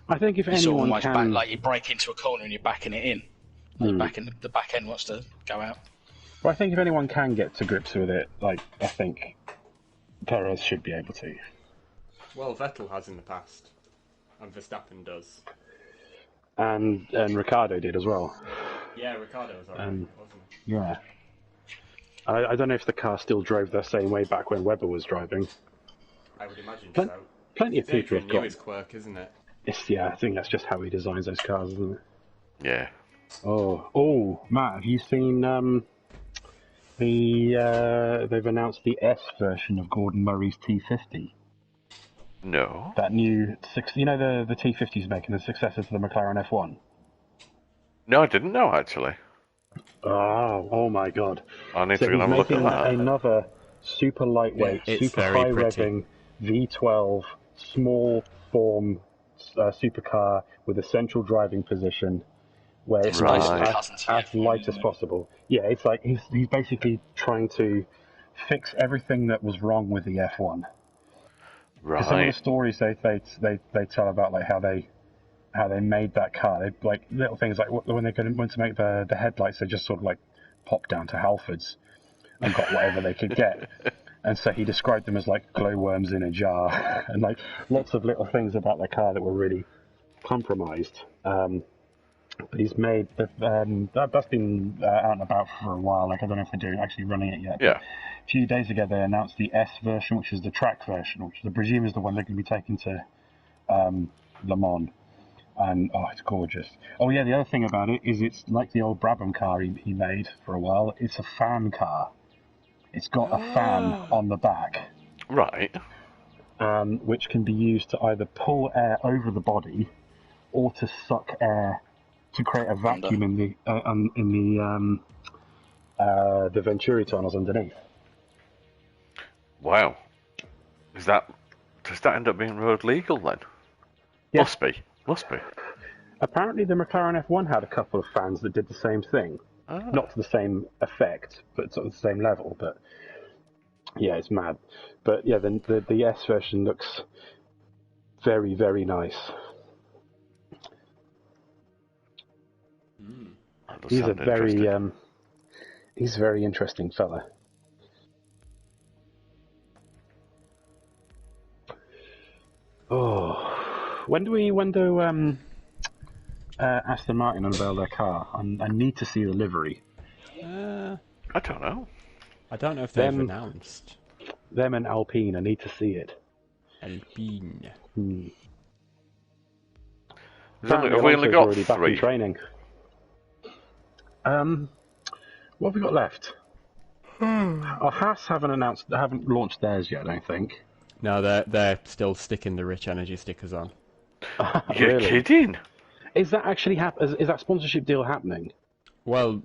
I think if anyone almost can, like you brake into a corner and you're backing it in. The back end wants to go out. Well, I think if anyone can get to grips with it, like, I think Perez should be able to. Well, Vettel has in the past, and Verstappen does. And Ricciardo did as well. Yeah, Ricciardo was alright, wasn't he? Yeah. I don't know if the car still drove the same way back when Webber was driving. I would imagine so. Plenty of people have got... It's quirk, isn't it? Yeah, I think that's just how he designs those cars, isn't it? Yeah. Oh, Matt, have you seen they've announced the S version of Gordon Murray's T50? No. That new the T50's making the successor to the McLaren F1. No, I didn't know actually. Oh my God! I need to go and have a look at that. Another super lightweight, super high revving V12 small form supercar with a central driving position, where it's as light as possible. Yeah, it's like he's basically trying to fix everything that was wrong with the F1. Right. Some of the stories they tell about like how they made that car, they like little things like when they went to make the headlights, they just sort of like popped down to Halfords and got whatever they could get. And so he described them as like glowworms in a jar, and like lots of little things about the car that were really compromised. But he's made that's been out and about for a while. Like I don't know if they're actually running it yet. Yeah. A few days ago they announced the S version, which is the track version, which I presume is the one they're going to be taking to Le Mans. And it's gorgeous. Oh yeah, the other thing about it is it's like the old Brabham car he made for a while. It's a fan car. It's got a fan on the back. Right. Which can be used to either pull air over the body or to suck air to create a vacuum in the Venturi tunnels underneath. Wow. Does that end up being road legal then? Yeah. Must be. Apparently the McLaren F1 had a couple of fans that did the same thing. Not to the same effect, but sort of the same level. But yeah, it's mad. But yeah, the S version looks very, very nice. He's a very interesting fella. Oh, when do Aston Martin unveil their car? I need to see the livery. I don't know. I don't know if they've announced. Them and Alpine, I need to see it. Alpine. Have we only got 3? Training. What have we got left? Haas haven't launched theirs yet, I don't think. No, they're still sticking the Rich Energy stickers on. You're Really? kidding? Is that actually is that sponsorship deal happening? Well,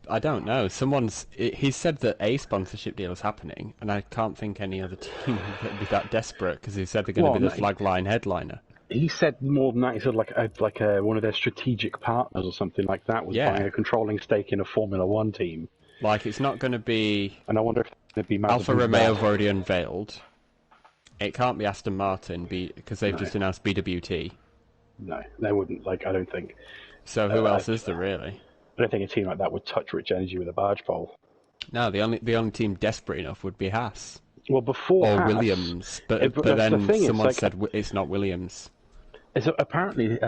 I don't know. He said that a sponsorship deal is happening, and I can't think any other team would be that desperate because he said they're going to be the flagline headliner. He said more than that. He said like one of their strategic partners or something like that was buying a controlling stake in a Formula One team. Like it's not going to be. And I wonder if it'd be Alfa Romeo have already unveiled. It can't be Aston Martin because they've just announced BWT. No, they wouldn't. Like I don't think. So who else is there really? I don't think a team like that would touch Rich Energy with a barge pole. No, the only team desperate enough would be Haas. Well, before or Haas, Williams, but then someone said it's not Williams. So apparently,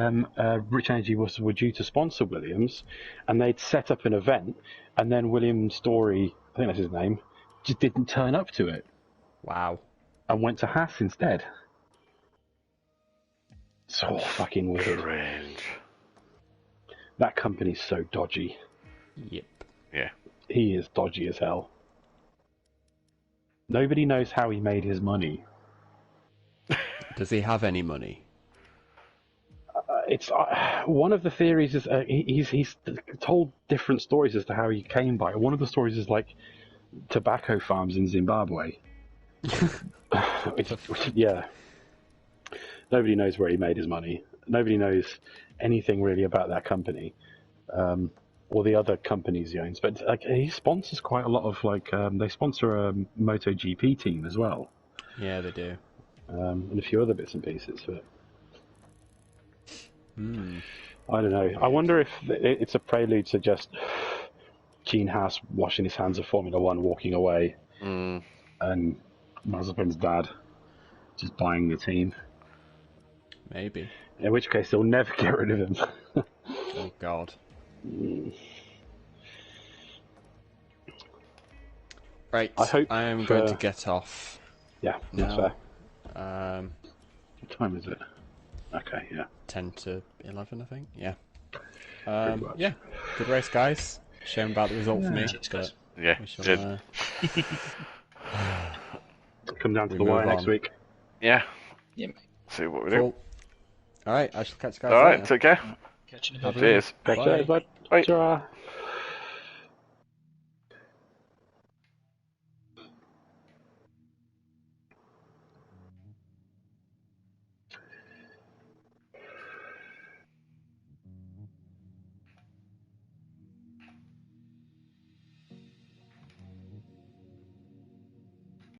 Rich Energy were due to sponsor Williams, and they'd set up an event, and then William Story, I think that's his name, just didn't turn up to it. Wow. And went to Haas instead. So fucking weird. Strange. That company's so dodgy. Yep. Yeah. He is dodgy as hell. Nobody knows how he made his money. Does he have any money? It's one of the theories is he's told different stories as to how he came by it. One of the stories is like tobacco farms in Zimbabwe. Yeah. Nobody knows where he made his money. Nobody knows anything really about that company, or the other companies he owns. But like, he sponsors quite a lot of they sponsor a MotoGP team as well. Yeah, they do. And a few other bits and pieces. But I don't know. I wonder if it's a prelude to just Gene Haas washing his hands of Formula One, walking away, and Mazepin's dad just buying the team. Maybe. In which case, they'll never get rid of him. Oh, God. Right, I am going to get off. Yeah, that's fair. What time is it? Okay, yeah. 10 to 11, I think. Yeah. Yeah. Good race, guys. Shame about the result for me. But yeah. Come down to the wire next week. Yeah. Yeah, mate. See what we do. Alright, I shall catch you guys Alright, later. take care. Catch you in a bit. Cheers. Bye. Bye. Bye. Ta-ra.